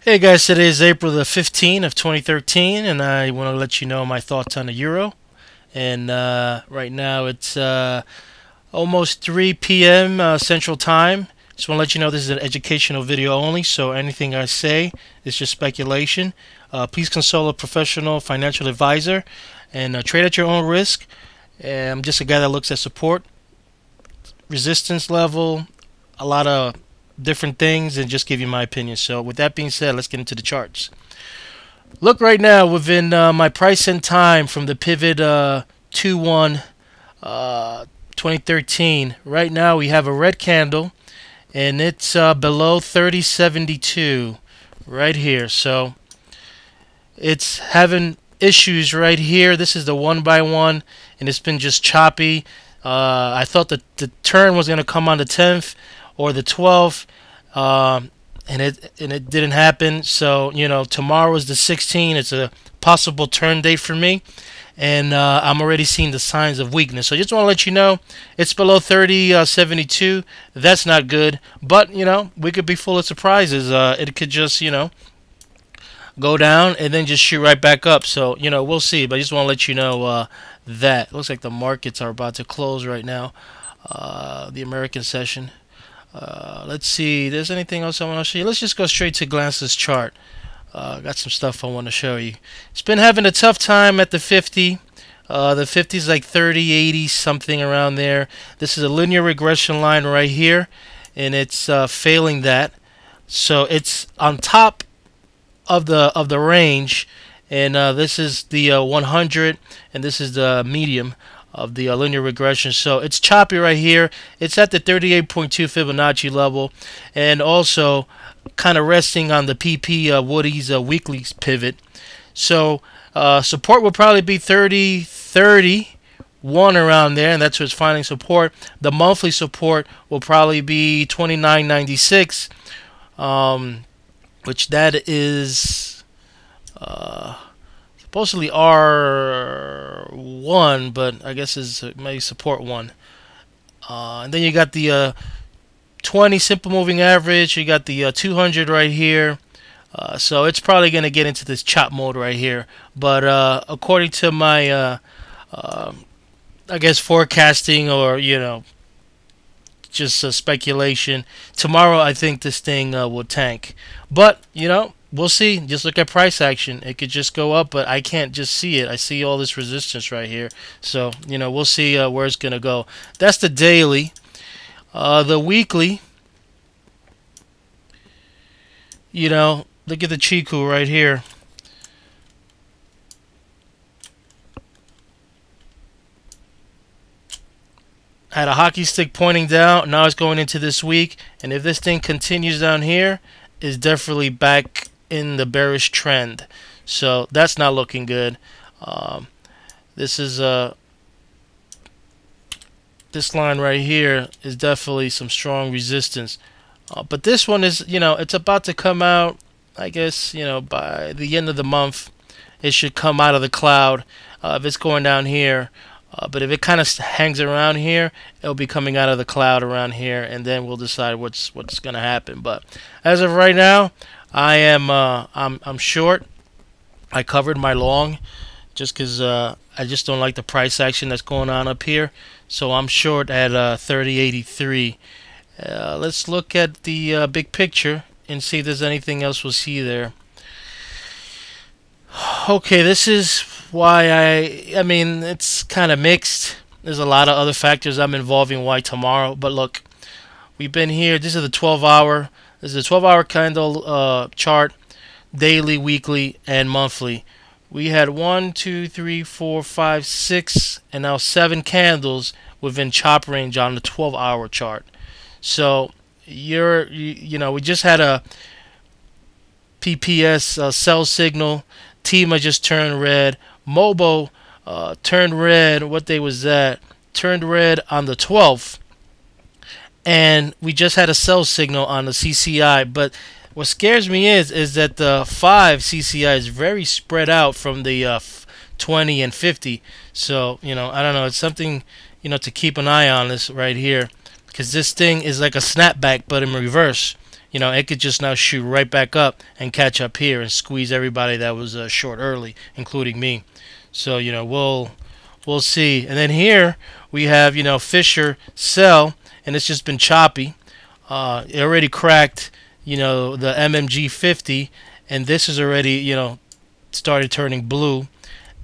Hey guys, today is April the 15th of 2013, and I want to let you know my thoughts on the euro. And right now it's almost 3 p.m. Central Time. Just want to let you know this is an educational video only, so anything I say is just speculation. Please consult a professional financial advisor and trade at your own risk. And I'm just a guy that looks at support, resistance level, a lot of different things, and just give you my opinion. So with that being said, let's get into the charts. Look right now within my price and time from the pivot 2-1 2013. Right now we have a red candle and it's below 30.72 right here. So it's having issues right here. This is the 1 by 1 and it's been just choppy. I thought that the turn was going to come on the 10th or the 12th, and it didn't happen. So tomorrow is the 16th. It's a possible turn date for me, and I'm already seeing the signs of weakness. So I just want to let you know it's below 30.72. That's not good, but we could be full of surprises. It could just go down and then just shoot right back up. So we'll see. But I just want to let you know that looks like the markets are about to close right now. The American session. Let's see. There's anything else I want to show you? Let's just go straight to Glance's chart. Got some stuff I want to show you. It's been having a tough time at the 50. The 50 is like 30, 80, something around there. This is a linear regression line right here, and it's failing that. So it's on top of the range, and this is the 100, and this is the medium of the linear regression. So it's choppy right here. It's at the 38.2 Fibonacci level, and also kind of resting on the PP Woody's weekly pivot. So support will probably be 30.31 around there, and that's what's finding support. The monthly support will probably be 29.96, which that is supposedly R1, but I guess it's maybe support 1. And then you got the 20 simple moving average. You got the 200 right here. So it's probably going to get into this chop mode right here. But according to my, I guess, forecasting or, just speculation, tomorrow I think this thing will tank. But, we'll see. Just look at price action. It could just go up, but I can't just see it. I see all this resistance right here. So, we'll see where it's going to go. That's the daily. The weekly, look at the Chiku right here. Had a hockey stick pointing down. Now it's going into this week. And if this thing continues down here, it's definitely back in the bearish trend. So that's not looking good. This is this line right here is definitely some strong resistance. But this one is, it's about to come out. I guess, by the end of the month, it should come out of the cloud. If it's going down here. But if it kind of hangs around here, it'll be coming out of the cloud around here, and then we'll decide what's going to happen. But as of right now, I am I'm short. I covered my long just because I just don't like the price action that's going on up here. So I'm short at 30.83. Let's look at the big picture and see if there's anything else we'll see there. Okay, this is why I mean, it's kind of mixed. There's a lot of other factors I'm involving why tomorrow. But look, we've been here. This is the 12-hour. This is a 12-hour candle chart, daily, weekly, and monthly. We had 1, 2, 3, 4, 5, 6, and now 7 candles within chop range on the 12-hour chart. So we just had a PPS sell signal. Tima just turned red. Mobo turned red. What day was that? Turned red on the 12th. And we just had a sell signal on the CCI. But what scares me is that the 5 CCI is very spread out from the 20 and 50. So, I don't know. It's something, to keep an eye on this right here. Because this thing is like a snapback, but in reverse. you know, it could just now shoot right back up and catch up here and squeeze everybody that was short early, including me. So, you know, we'll see. And then here we have, you know, Fisher sell, and it's just been choppy. It already cracked, you know, the MMG 50, and this is already, you know, started turning blue,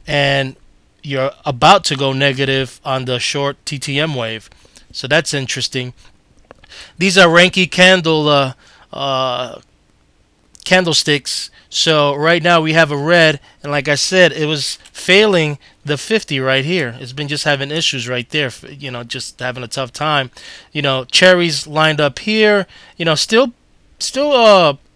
and you're about to go negative on the short TTM wave. So that's interesting. These are Ranky candlesticks. So right now we have a red, and like I said, it was failing the 50 right here. It's been just having issues right there, you know, just having a tough time. You know, cherries lined up here, you know, still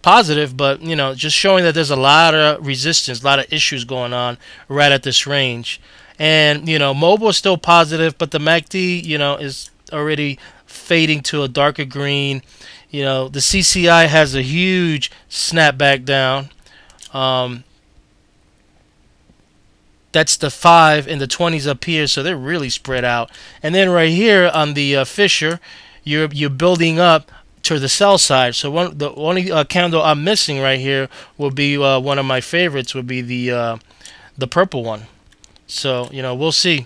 positive, but you know, just showing that there's a lot of resistance, a lot of issues going on right at this range. And you know, mobile is still positive, but the MACD, you know, is already fading to a darker green. You know, the CCI has a huge snapback down. That's the 5 and the 20s up here, so they're really spread out. And then right here on the Fisher, you're building up to the sell side. So the only candle I'm missing right here will be one of my favorites, would be the purple one. So you know, we'll see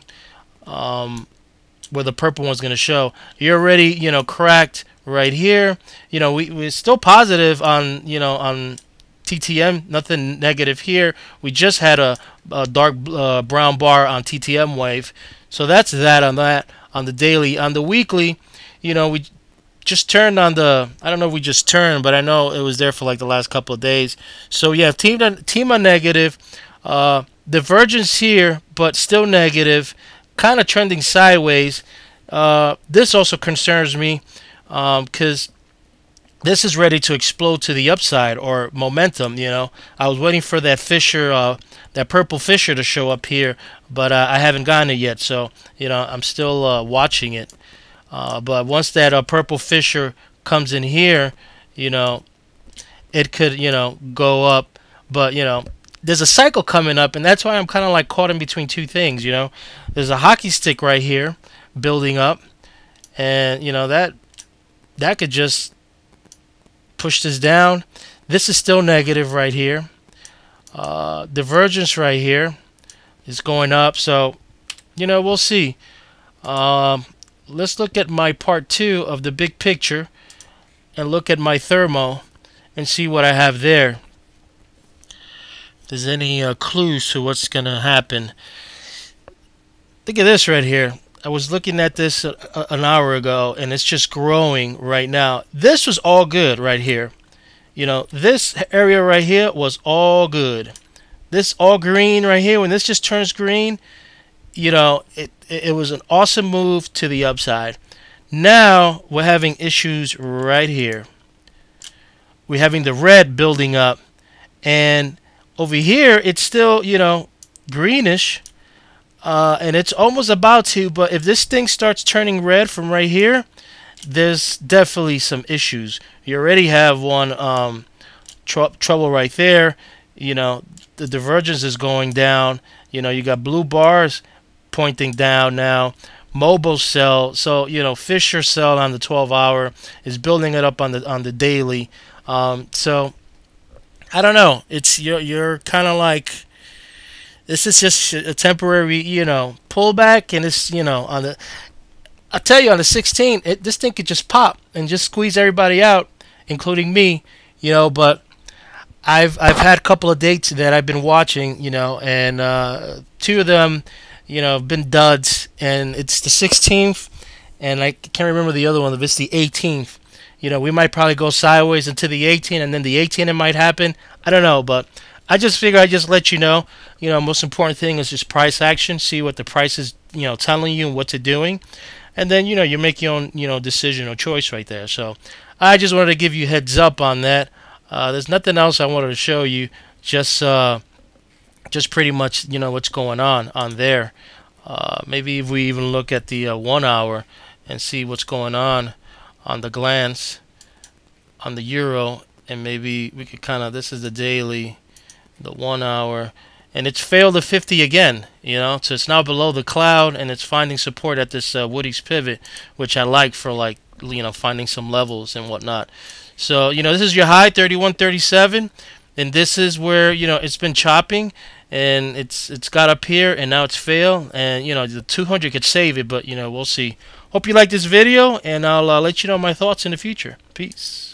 where the purple one's going to show. You're already, you know, cracked right here. You know, we're still positive on, you know, on TTM, nothing negative here. We just had a dark brown bar on TTM wave. So that's that on that. On the daily. On the weekly, you know, we just turned on the, I don't know if we just turned, but I know it was there for like the last couple of days. So yeah, team on negative. Divergence here, but still negative, kind of trending sideways. This also concerns me because this is ready to explode to the upside, or momentum. You know, I was waiting for that Fisher, that purple Fisher to show up here, but I haven't gotten it yet. So you know, I'm still watching it. But once that purple Fisher comes in here, you know, it could, you know, go up. But you know, there's a cycle coming up, and that's why I'm kind of like caught in between two things. You know, there's a hockey stick right here building up, and you know, that could just push this down. This is still negative right here. Divergence right here is going up, so you know, we'll see. Let's look at my part 2 of the big picture and look at my thermo and see what I have there. If there's any clues to what's gonna happen. Look at this right here. I was looking at this an hour ago, and it's just growing right now. This was all good right here. You know, this area right here was all good. This all green right here, when this just turns green, you know, it was an awesome move to the upside. Now we're having issues right here. We're having the red building up, and over here it's still, you know, greenish, and it's almost about to, but if this thing starts turning red from right here, there's definitely some issues. You already have one trouble right there. You know, the divergence is going down. You know, you got blue bars pointing down now. Mobile sell, so you know, Fisher sell on the 12-hour is building it up on the daily. So I don't know. It's you're kind of like, this is just a temporary, you know, pullback, and it's, you know, on the, I'll tell you, on the 16th, this thing could just pop and just squeeze everybody out, including me, you know. But I've had a couple of dates that I've been watching, you know, and 2 of them, you know, have been duds, and it's the 16th, and I can't remember the other one. If it's the 18th, you know, we might probably go sideways into the 18th, and then the 18th it might happen. I don't know, but I just figure I just let you know. You know, most important thing is just price action. See what the price is, you know, telling you and what it's doing, and then, you know, you make your own, you know, decision or choice right there. So I just wanted to give you a heads up on that. There's nothing else I wanted to show you. Just pretty much, you know, what's going on there. Maybe if we even look at the 1 hour and see what's going on the glance on the euro, and maybe we could kind of, this is the daily, the 1 hour, and it's failed the 50 again, you know, so it's now below the cloud, and it's finding support at this Woody's pivot, which I like for like finding some levels and whatnot. So this is your high 31.37, and this is where it's been chopping, and it's got up here, and now it's failed, and the 200 could save it, but we'll see. Hope you like this video, and I'll let you know my thoughts in the future. Peace.